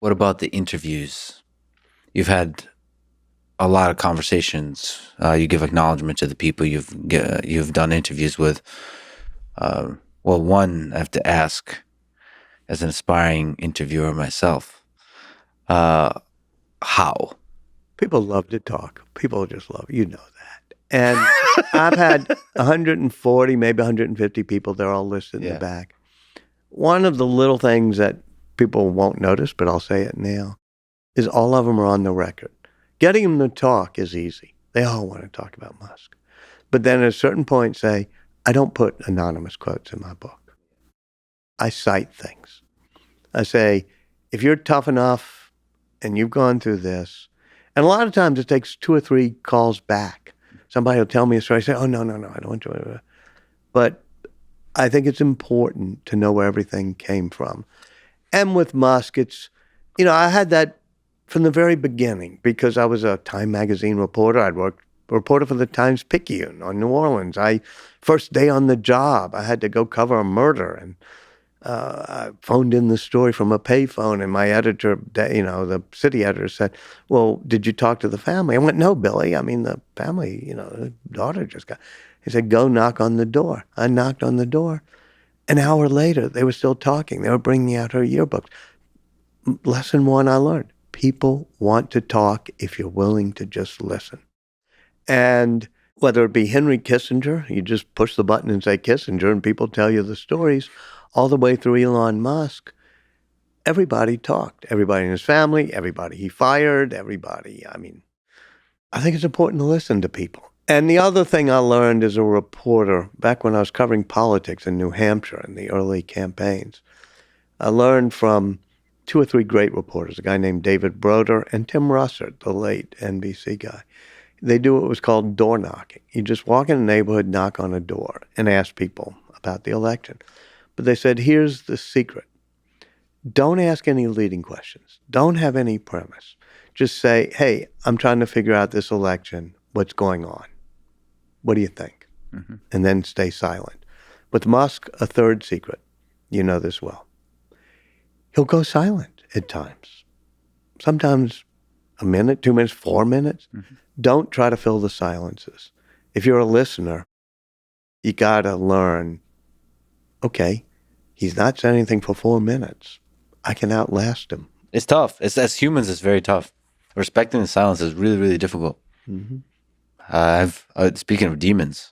What about the interviews? You've had a lot of conversations. You give acknowledgement to the people you've done interviews with. Well, one, I have to ask, as an aspiring interviewer myself, how? People love to talk. People just love it. You know that. And I've had 140, maybe 150 people. They're all listed in the back. One of the little things that people won't notice, but I'll say it now, is all of them are on the record. Getting them to talk is easy. They all want to talk about Musk. But then at a certain point say, I don't put anonymous quotes in my book. I cite things. I say, if you're tough enough and you've gone through this, and a lot of times it takes 2 or 3 calls back. Somebody will tell me a story. I say, oh, no, I don't want to. But I think it's important to know where everything came from. And with Musk, it's, I had that from the very beginning because I was a Time magazine reporter. I'd worked reporter for the Times-Picayune on New Orleans. First day on the job, I had to go cover a murder, and I phoned in the story from a payphone, and my editor, the city editor said, well, did you talk to the family? I went, no, Billy. I mean, the family, the daughter just got. He said, go knock on the door. I knocked on the door. An hour later, they were still talking. They were bringing out her yearbooks. Lesson 1 I learned, people want to talk if you're willing to just listen. And whether it be Henry Kissinger, you just push the button and say Kissinger, and people tell you the stories, all the way through Elon Musk, everybody talked. Everybody in his family, everybody he fired, everybody. I mean, I think it's important to listen to people. And the other thing I learned as a reporter, back when I was covering politics in New Hampshire in the early campaigns, I learned from 2 or 3 great reporters, a guy named David Broder and Tim Russert, the late NBC guy. They do what was called door knocking. You just walk in a neighborhood, knock on a door, and ask people about the election. But they said, here's the secret. Don't ask any leading questions. Don't have any premise. Just say, hey, I'm trying to figure out this election. What's going on? What do you think? Mm-hmm. And then stay silent. With Musk, a third secret. You know this well. He'll go silent at times. Sometimes a minute, 2 minutes, 4 minutes. Mm-hmm. Don't try to fill the silences. If you're a listener, you got to learn, okay, he's not saying anything for 4 minutes. I can outlast him. It's tough. As humans, it's very tough. Respecting the silence is really, really difficult. Mm-hmm. Speaking of demons,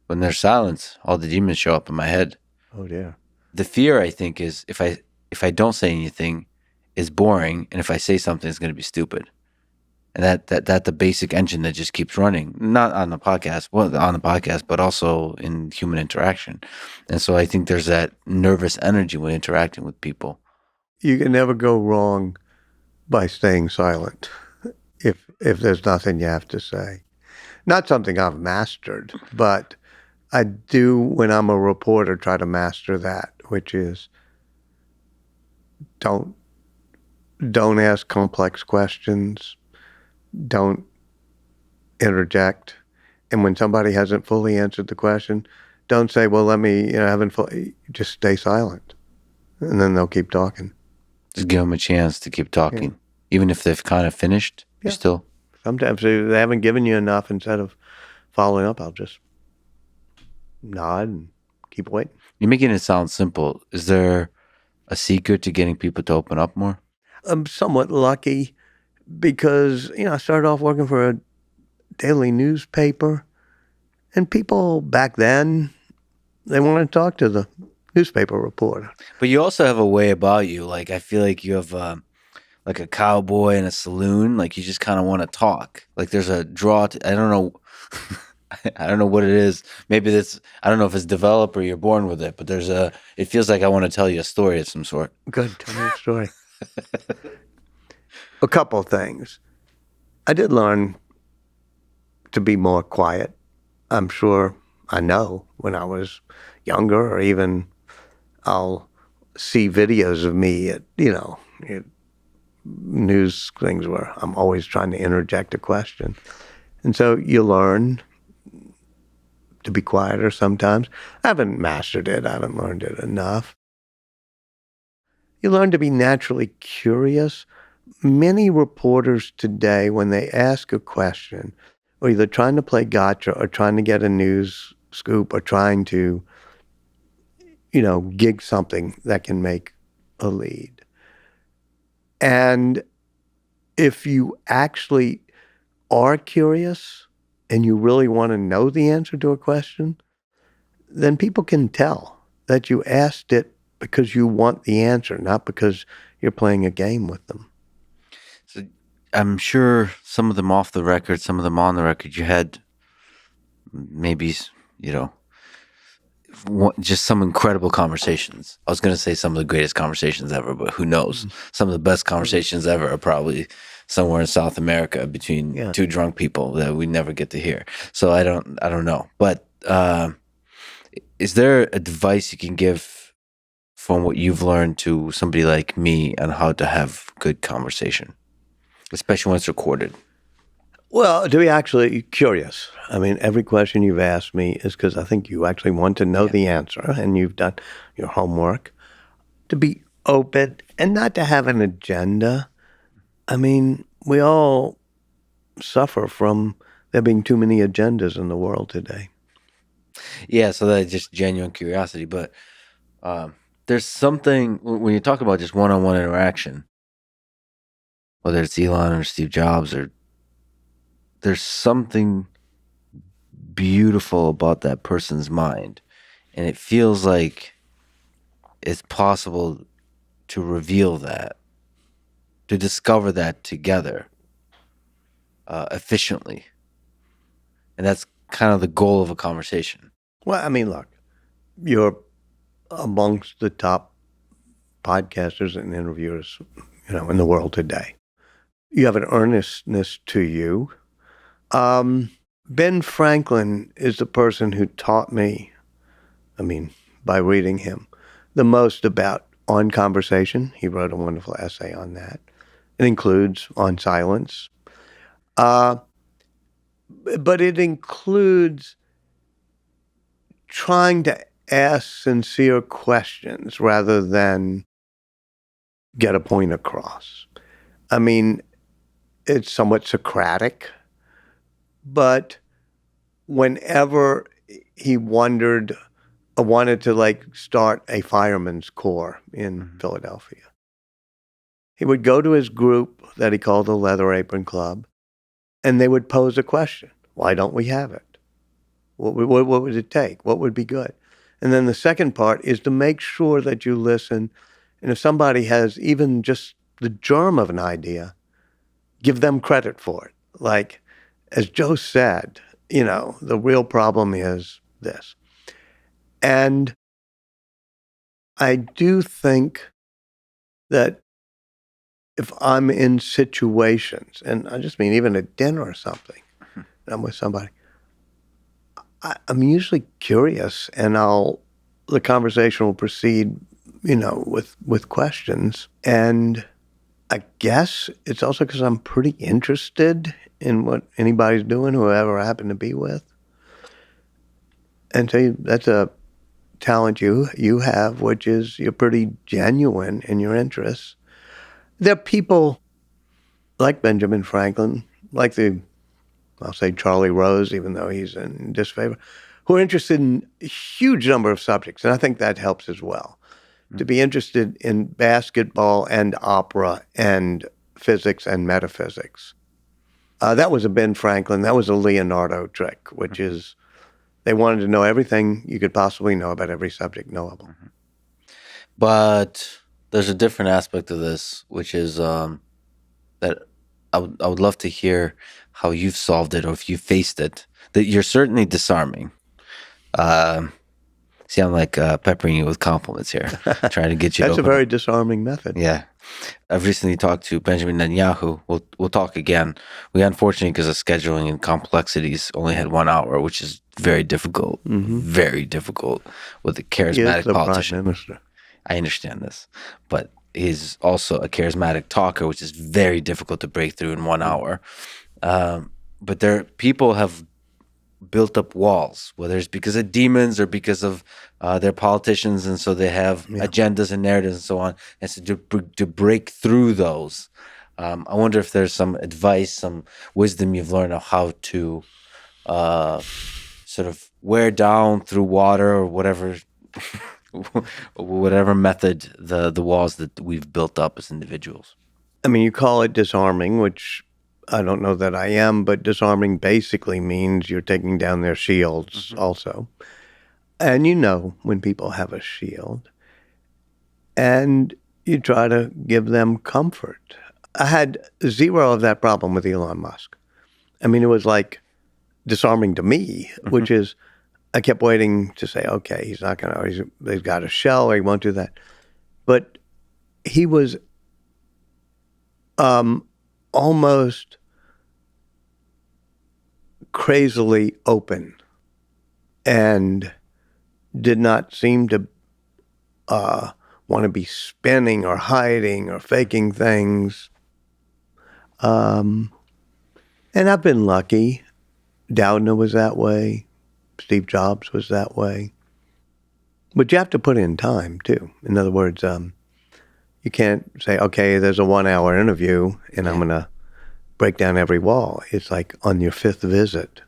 when there's silence, all the demons show up in my head. Oh, dear. The fear, I think, is if I don't say anything, it's boring, and if I say something, it's going to be stupid. And that the basic engine that just keeps running, not on the podcast, but also in human interaction. And so I think there's that nervous energy when interacting with people. You can never go wrong by staying silent if there's nothing you have to say. Not something I've mastered, but I do, when I'm a reporter, try to master that, which is don't ask complex questions. Don't interject. And when somebody hasn't fully answered the question, don't say, well, let me, just stay silent. And then they'll keep talking. Just give them a chance to keep talking. Yeah. Even if they've kind of finished, you're still. Sometimes if they haven't given you enough, instead of following up, I'll just nod and keep waiting. You're making it sound simple. Is there a secret to getting people to open up more? I'm somewhat lucky because, I started off working for a daily newspaper, and people back then, they wanted to talk to the newspaper reporter. But you also have a way about you. Like, I feel like you have like a cowboy in a saloon. Like, you just kind of want to talk. Like, there's a draw to, I don't know. I don't know what it is. Maybe that's, I don't know if it's developed or you're born with it, but it feels like I want to tell you a story of some sort. Good, tell me a story. A couple of things. I did learn to be more quiet. I'm sure I know when I was younger, or even I'll see videos of me at, at news things where I'm always trying to interject a question. And so you learn to be quieter sometimes. I haven't mastered it. I haven't learned it enough. you learn to be naturally curious. Many reporters today, when they ask a question, are either trying to play gotcha or trying to get a news scoop or trying to, gig something that can make a lead. And if you actually are curious and you really want to know the answer to a question, then people can tell that you asked it because you want the answer, not because you're playing a game with them. So I'm sure some of them off the record, some of them on the record, you had maybe, just some incredible conversations. I was going to say some of the greatest conversations ever, but who knows? Some of the best conversations ever are probably somewhere in South America between two drunk people that we never get to hear. So I don't know. But is there advice you can give from what you've learned to somebody like me on how to have good conversation, especially when it's recorded? Well, to be actually curious. I mean, every question you've asked me is because I think you actually want to know the answer and you've done your homework. To be open and not to have an agenda. I mean, we all suffer from there being too many agendas in the world today. Yeah, so that's just genuine curiosity. But there's something, when you talk about just one-on-one interaction, whether it's Elon or Steve Jobs, or there's something beautiful about that person's mind. And it feels like it's possible to reveal that, to discover that together efficiently. And that's kind of the goal of a conversation. Well, I mean, look, you're amongst the top podcasters and interviewers, in the world today. You have an earnestness to you. Ben Franklin is the person who taught me, by reading him, the most about on conversation. He wrote a wonderful essay on that. It includes on silence. But it includes trying to ask sincere questions rather than get a point across. I mean, it's somewhat Socratic, but whenever he wanted to start a fireman's corps in Philadelphia, he would go to his group that he called the Leather Apron Club, and they would pose a question. Why don't we have it? What would it take? What would be good? And then the second part is to make sure that you listen. And if somebody has even just the germ of an idea, give them credit for it. Like, as Joe said, the real problem is this. And I do think that if I'm in situations, and I just mean even at dinner or something, and I'm with somebody, I'm usually curious, and the conversation will proceed, with questions. And I guess it's also because I'm pretty interested in what anybody's doing, whoever I happen to be with. And so that's a talent you have, which is you're pretty genuine in your interests. There are people like Benjamin Franklin, like I'll say Charlie Rose, even though he's in disfavor, who are interested in a huge number of subjects. And I think that helps as well. Mm-hmm. To be interested in basketball and opera and physics and metaphysics. That was a Ben Franklin. That was a Leonardo trick, which is they wanted to know everything you could possibly know about every subject knowable. Mm-hmm. But there's a different aspect of this, which is that I would love to hear how you've solved it or if you faced it. That you're certainly disarming. See, I'm like peppering you with compliments here, trying to get you. That's a very disarming method. Yeah, I've recently talked to Benjamin Netanyahu. We'll talk again. We unfortunately, because of scheduling and complexities, only had 1 hour, which is very difficult. Mm-hmm. Very difficult with a charismatic politician. Prime Minister. I understand this, but he's also a charismatic talker, which is very difficult to break through in 1 hour. But people have built up walls, whether it's because of demons or because of their politicians, and so they have agendas and narratives and so on. And so to break through those, I wonder if there's some advice, some wisdom you've learned of how to sort of wear down through water or whatever, whatever method the walls that we've built up as individuals. I mean, you call it disarming, which I don't know that I am, but disarming basically means you're taking down their shields also. And you know when people have a shield. And you try to give them comfort. I had zero of that problem with Elon Musk. I mean, it was like disarming to me, which is, I kept waiting to say, okay, he's not going to, he's got a shell or he won't do that. But he was almost crazily open and did not seem to want to be spinning or hiding or faking things. And I've been lucky. Doudna was that way. Steve Jobs was that way. But you have to put in time, too. In other words, you can't say, okay, there's a 1-hour interview and I'm going to break down every wall. It's like on your 5th visit.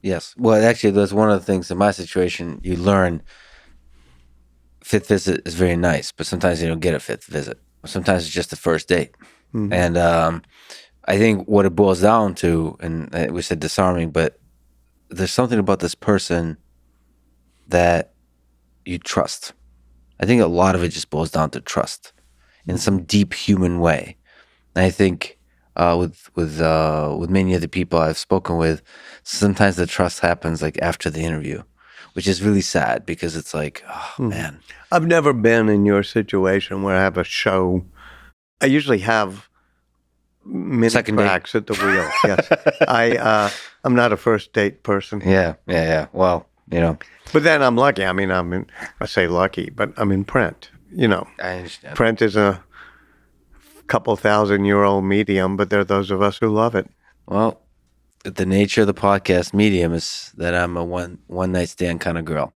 Yes. Well, actually, that's one of the things in my situation you learn. 5th visit is very nice, but sometimes you don't get a 5th visit. Sometimes it's just the first date. Mm-hmm. And I think what it boils down to, and we said disarming, but there's something about this person that you trust. I think a lot of it just boils down to trust in some deep human way. And I think with many of the people I've spoken with, sometimes the trust happens like after the interview, which is really sad because it's like, oh, man. I've never been in your situation where I have a show. I usually have mini cracks at the wheel. Yes, I'm not a first date person. Yeah. Well, you know. But then I'm lucky. I mean, I say lucky, but I'm in print. You know, I understand. Print is a couple 1,000-year-old medium, but there are those of us who love it. Well, the nature of the podcast medium is that I'm a one night stand kind of girl.